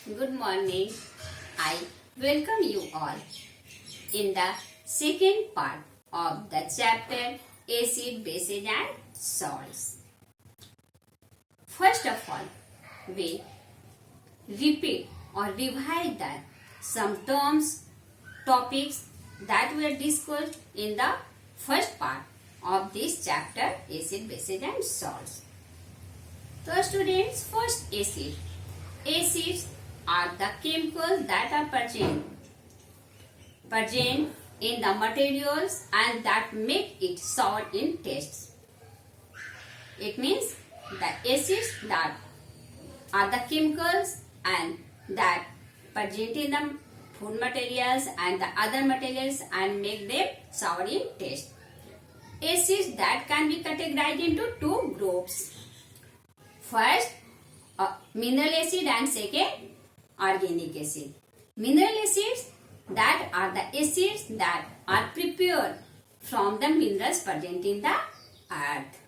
Good morning. I welcome you all in the second part of the chapter Acid, Bases and Salts. First of all, we repeat or revise that some terms, topics that were discussed in the first part of this chapter Acid, Bases and Salts. So students, first acid. Acids are the chemicals that are present in the materials and that make it sour in taste. It means the acids that are the chemicals and that present in the food materials and the other materials and make them sour in taste. Acids that can be categorized into two groups. First, mineral acid and second, organic acid. Mineral acids that are the acids that are prepared from the minerals present in the earth.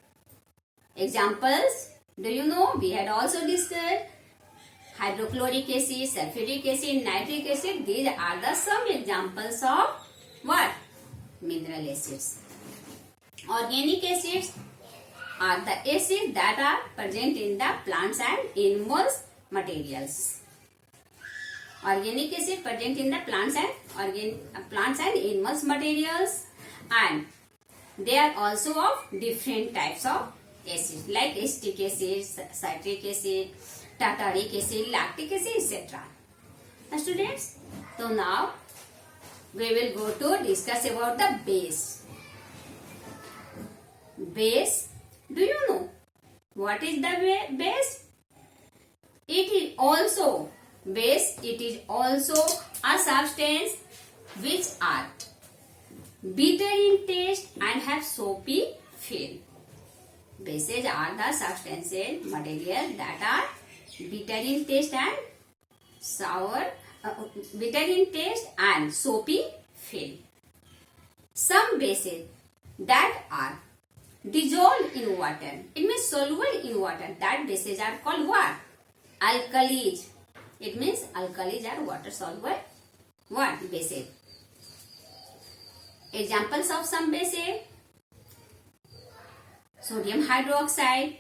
Examples, do you know? We had also discussed hydrochloric acid, sulfuric acid, nitric acid. These are the some examples of what? Mineral acids. Organic acids are the acids that are present in the plants and animals materials. Organic acid present in the plants and animals materials, and they are also of different types of acids like acetic acid, citric acid, tartaric acid, lactic acid, etc. Students, so now we will go to discuss about the base. Base. Do you know what is the base? It is also a substance which are bitter in taste and have soapy feel. Bases are the substances, materials that are bitter in taste and soapy feel. Some bases that are dissolved in water. It means soluble in water. That bases are called what? Alkalis. It means alkalis are water soluble what? Bases. Examples of some bases: sodium hydroxide,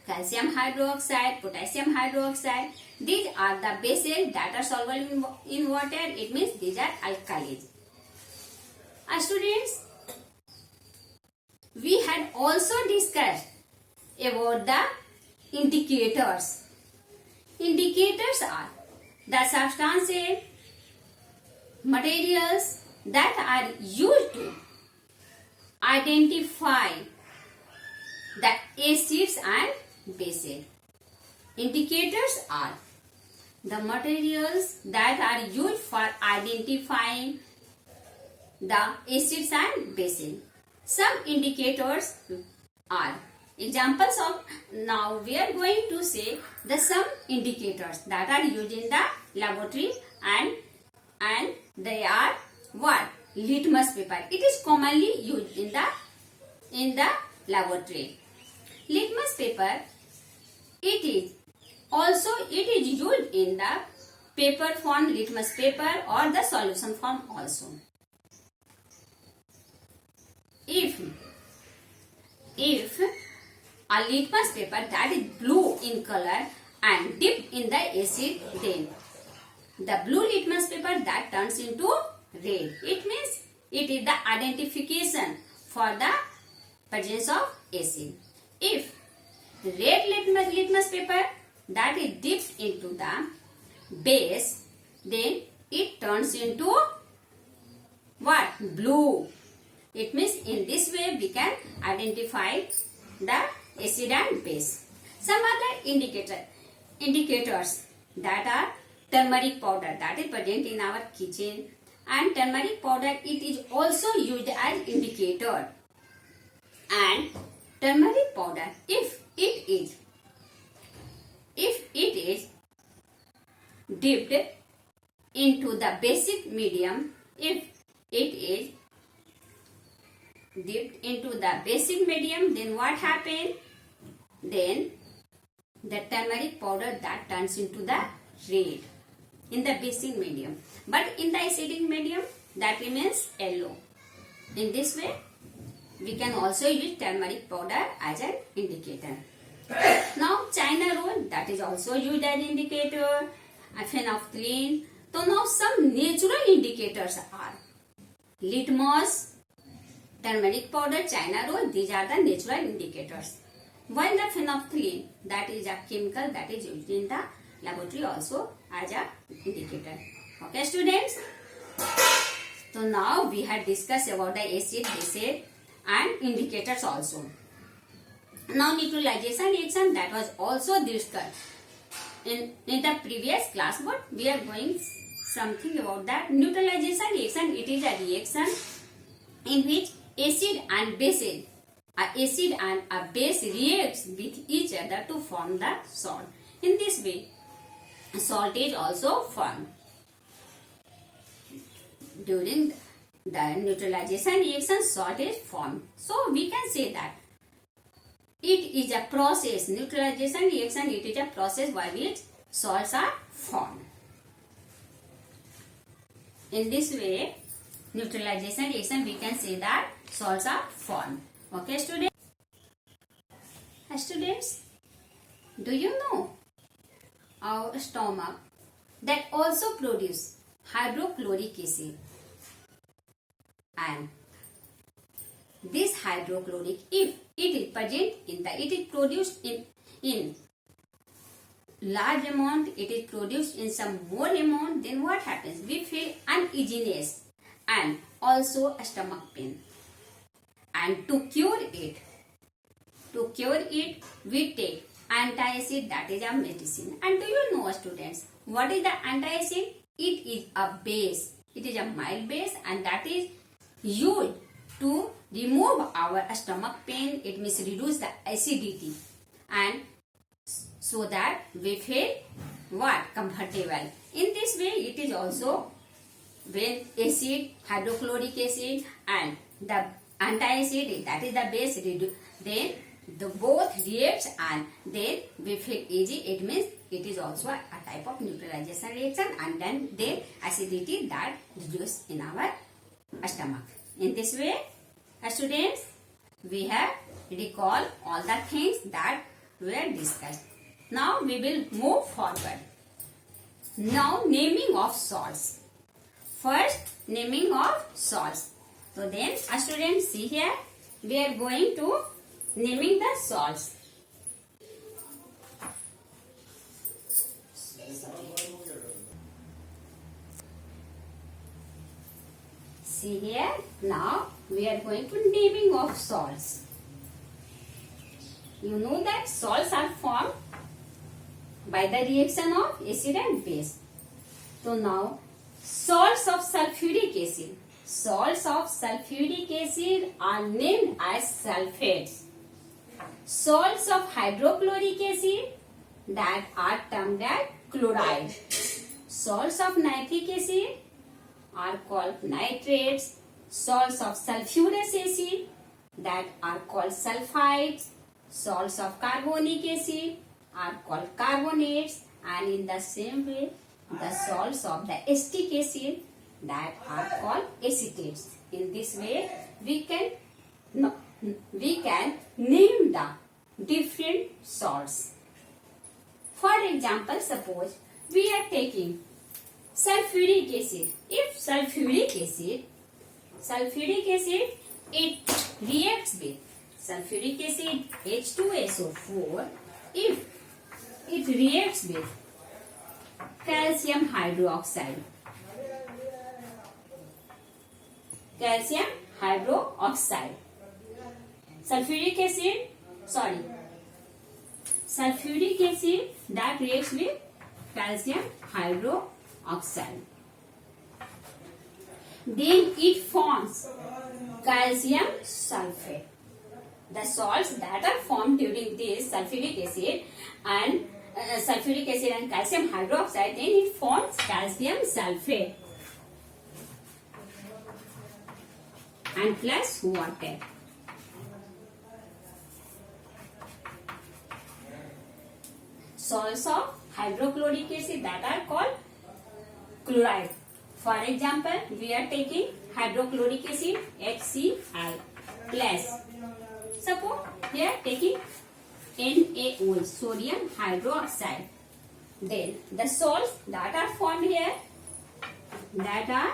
calcium hydroxide, potassium hydroxide. These are the bases that are soluble in water. It means these are alkalis. Students, we had also discussed about the indicators. Indicators are the substances, materials that are used to identify the acids and bases. Indicators are the materials that are used for identifying the acids and bases. Some indicators are examples of. Now we are going to say the some indicators that are used in the laboratory and they are what? Litmus paper. It is commonly used in the laboratory. Litmus paper. It is used in the paper form, litmus paper, or the solution form also. If a litmus paper that is blue in color and dipped in the acid, then the blue litmus paper that turns into red. It means it is the identification for the presence of acid. If red litmus paper that is dipped into the base, then it turns into what? Blue. It means in this way we can identify the acid and base. Some other indicators that are turmeric powder that is present in our kitchen, and turmeric powder it is also used as indicator. And turmeric powder, if it is dipped into the basic medium, then what happens? Then the turmeric powder that turns into the red in the basic medium, but in the acidic medium that remains yellow. In this way, we can also use turmeric powder as an indicator. Now China roll, that is also used as indicator. Phenolphthalein. So now some natural indicators are litmus, turmeric powder, China roll. These are the natural indicators. While the phenolphthalein, that is a chemical that is used in the laboratory also as a indicator. Okay, students. So now we have discussed about the acid, base, and indicators also. Now neutralization reaction, that was also discussed in the previous class, but we are going something about that. Neutralization reaction, it is a reaction in which acid and base reacts with each other to form the salt. In this way, salt is also formed. During the neutralization reaction, salt is formed. So we can say that it is a process. Neutralization reaction, it is a process by which salts are formed. In this way, neutralization reaction, we can say that salts are formed. Okay, students? Students, do you know our stomach that also produce hydrochloric acid? And this hydrochloric, if it is present it is produced in large amount, it is produced in some more amount, then what happens? We feel uneasiness and also a stomach pain. And to cure it, we take antacid, that is a medicine. And do you know, students, what is the antacid? It is a base. It is a mild base, and that is used to remove our stomach pain. It means reduce the acidity, and so that we feel what? Comfortable. In this way, it is also when acid, hydrochloric acid, and the antacid, that is the base, then the both reacts and then we feel easy. It means it is also a type of neutralization reaction, and then the acidity that reduces in our stomach. In this way, students, we have recalled all the things that were discussed. Now we will move forward. Now naming of salts. First, naming of salts. So then, students, see here, we are going to naming the salts. See here, now we are going to naming of salts. You know that salts are formed by the reaction of acid and base. So now, salts of sulfuric acid. Salts of sulfuric acid are named as sulfates. Salts of hydrochloric acid, that are termed as chloride. Salts of nitric acid are called nitrates. Salts of sulfurous acid, that are called sulfides. Salts of carbonic acid are called carbonates, and in the same way, the salts of the acetic acid, that are called acetates. In this way, we can name the different salts. For example, suppose we are taking sulfuric acid. If sulfuric acid, it reacts with sulfuric acid H2SO4. If it reacts with calcium hydroxide, sulfuric acid that reacts with calcium hydroxide, then it forms calcium sulfate. The salts that are formed during this sulfuric acid and calcium hydroxide, then it forms calcium sulfate and plus water. Salts of hydrochloric acid that are called chloride. For example, we are taking hydrochloric acid HCl plus. Suppose we are taking NaOH, sodium hydroxide. Then the salts that are formed here, that are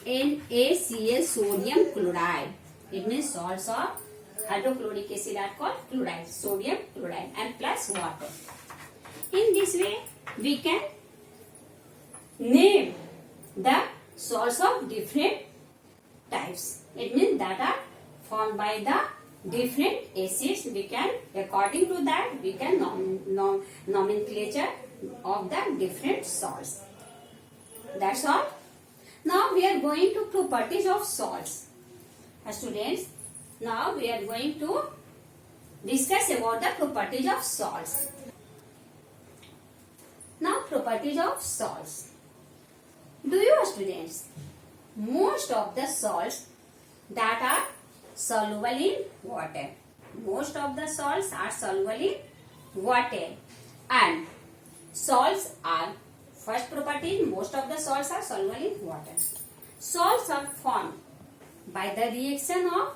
NaCl, sodium chloride. It means salts of hydrochloric acid are called chloride, sodium chloride, and plus water. In this way, we can name the salts of different types. It means that are formed by the different acids. We can, according to that, we can nomenclature of the different salts. That's all. Now we are going to properties of salts. Students, now we are going to discuss about the properties of salts. Now properties of salts. Do you students, most of the salts that are soluble in water. Most of the salts are soluble in water. And salts are, first property, most of the salts are soluble in water. Salts are formed by the reaction of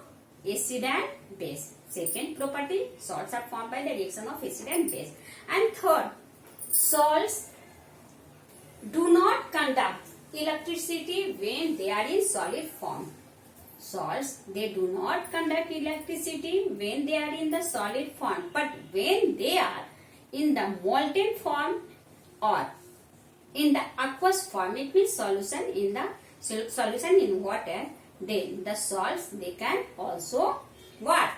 acid and base. Second property, salts are formed by the reaction of acid and base. And third, salts do not conduct electricity when they are in solid form. Salts, they do not conduct electricity when they are in the solid form, but when they are in the molten form or in the aqueous form, it means solution in water, then the salts, they can also what?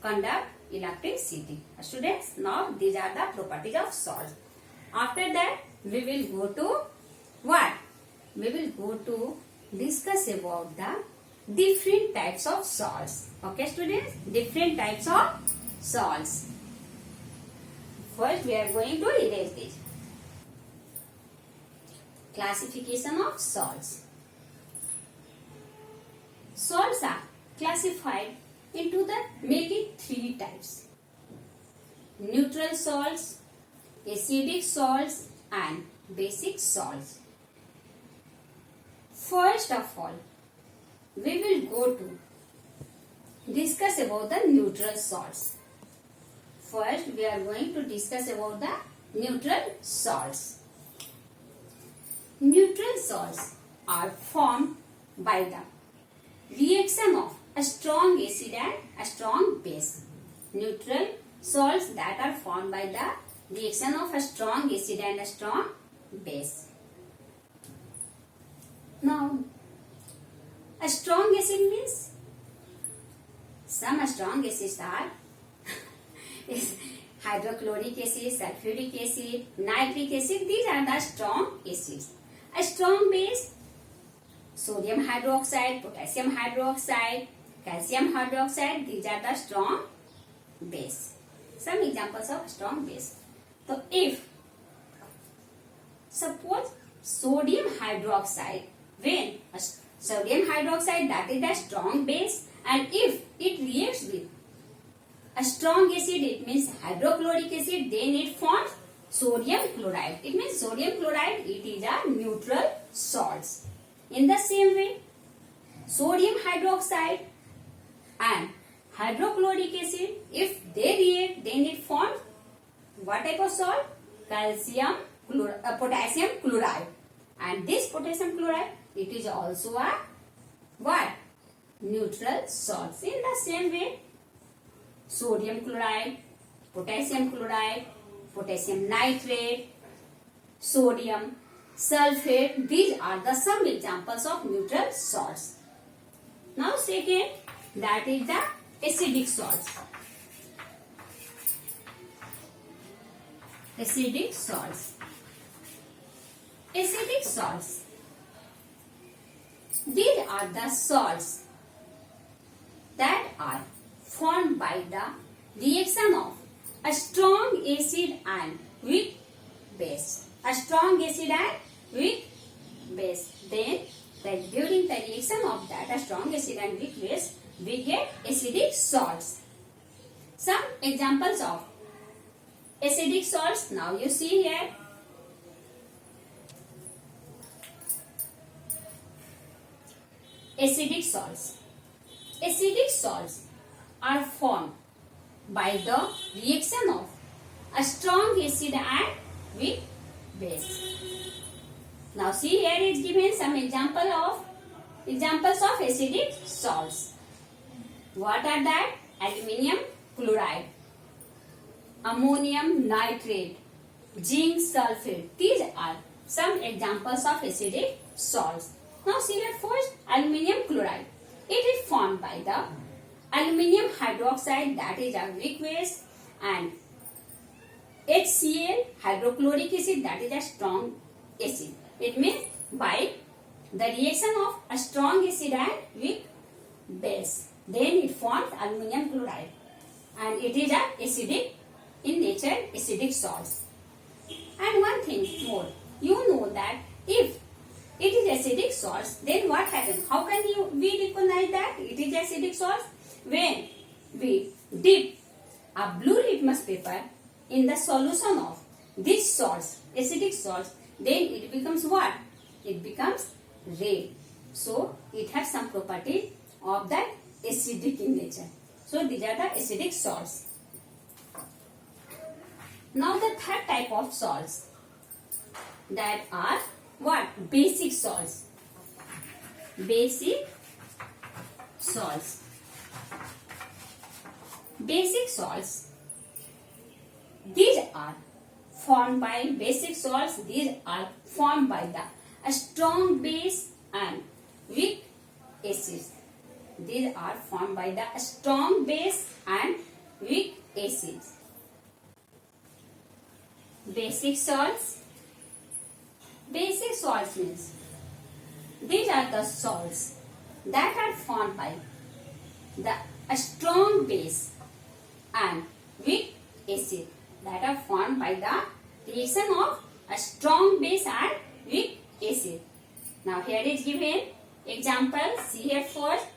Conduct electricity. Students, now these are the properties of salts. After that, we will go to what? We will go to discuss about the different types of salts. Okay, students? Different types of salts. First, we are going to erase this. Classification of salts. Salts are classified into the mainly three types: neutral salts, acidic salts, and basic salts. First of all, we will go to discuss about the neutral salts. First, we are going to discuss about the neutral salts. Neutral salts are formed by the reaction of a strong acid and a strong base. Neutral salts that are formed by the reaction of a strong acid and a strong base. Now, a strong acid means some strong acids are hydrochloric acid, sulfuric acid, nitric acid. These are the strong acids. A strong base, sodium hydroxide, potassium hydroxide, calcium hydroxide. These are the strong base. Some examples of strong base. So, if suppose sodium hydroxide, when sodium hydroxide, that is the strong base, and if it reacts with a strong acid, it means hydrochloric acid, then it forms sodium chloride. It means sodium chloride, it is a neutral salts. In the same way, sodium hydroxide and hydrochloric acid, if they react, then it forms what type of salt? Potassium chloride. And this potassium chloride, it is also a what? Neutral salts. In the same way, sodium chloride, potassium nitrate, sodium sulfate, these are the some examples of neutral salts. Now second, that is the acidic salts. Acidic salts. Acidic salts. These are the salts that are formed by the reaction of a strong acid and with base. A strong acid and with base. Then, during the reaction of that a strong acid and with base, we get acidic salts. Some examples of acidic salts. Now you see here. Acidic salts. Acidic salts are formed by the reaction of a strong acid and weak base. Now see here is given some examples of acidic salts. What are that? Aluminium chloride, ammonium nitrate, zinc sulfate. These are some examples of acidic salts. Now see here first, aluminium chloride. It is formed by the aluminium hydroxide, that is a weak base, and HCl, hydrochloric acid, that is a strong acid. It means by the reaction of a strong acid and weak base, then it forms aluminium chloride, and it is a acidic in nature, acidic salts. And one thing more, you know that if it is acidic salts, then what happens? How can we recognize that it is acidic salts? When we dip a blue litmus paper in the solution of these salts, acidic salts, then it becomes what? It becomes red. So it has some property of that acidic in nature. So these are the acidic salts. Now the third type of salts, that are what? Basic salts. Basic salts. Basic salts. These are formed by basic salts. These are formed by the strong base and weak acids. These are formed by the strong base and weak acids. Basic salts. Basic salts means these are the salts that are formed by the strong base and weak acid, that are formed by the reaction of a strong base and weak acid. Now here is given example. See here first,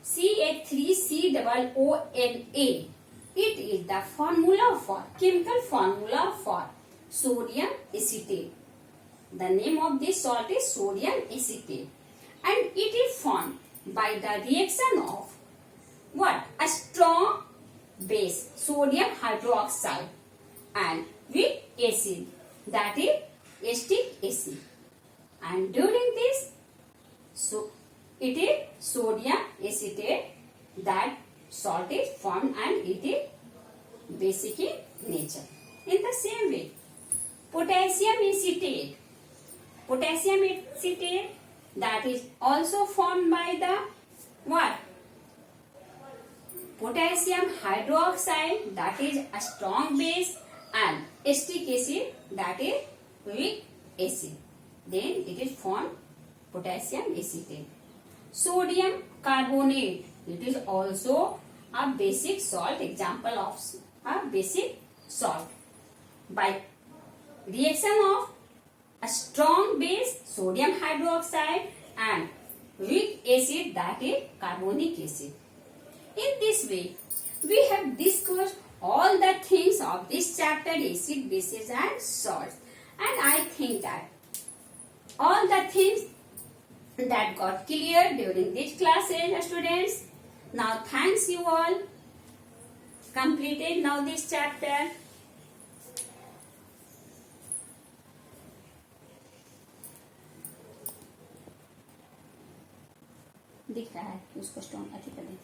CH3COONA. It is the chemical formula for sodium acetate. The name of this salt is sodium acetate, and it is formed by the reaction of what? A strong base, sodium hydroxide, and weak acid, that is acetic acid. And during this, so it is sodium acetate, that salt is formed, and it is basic in nature. In the same way, potassium acetate. Potassium acetate, that is also formed by the what? Potassium hydroxide, that is a strong base, and acetic acid, that is weak acid. Then it is formed potassium acetate. Sodium carbonate, it is also a basic salt, example of a basic salt. By reaction of a strong base, sodium hydroxide, and weak acid, that is carbonic acid. In this way, we have discussed all the things of this chapter, acid, bases and salts. And I think that all the things that got clear during this classes, students. Now thanks you all. Completed now this chapter. दिख रहा है, उसको strong अच्छी कर दें।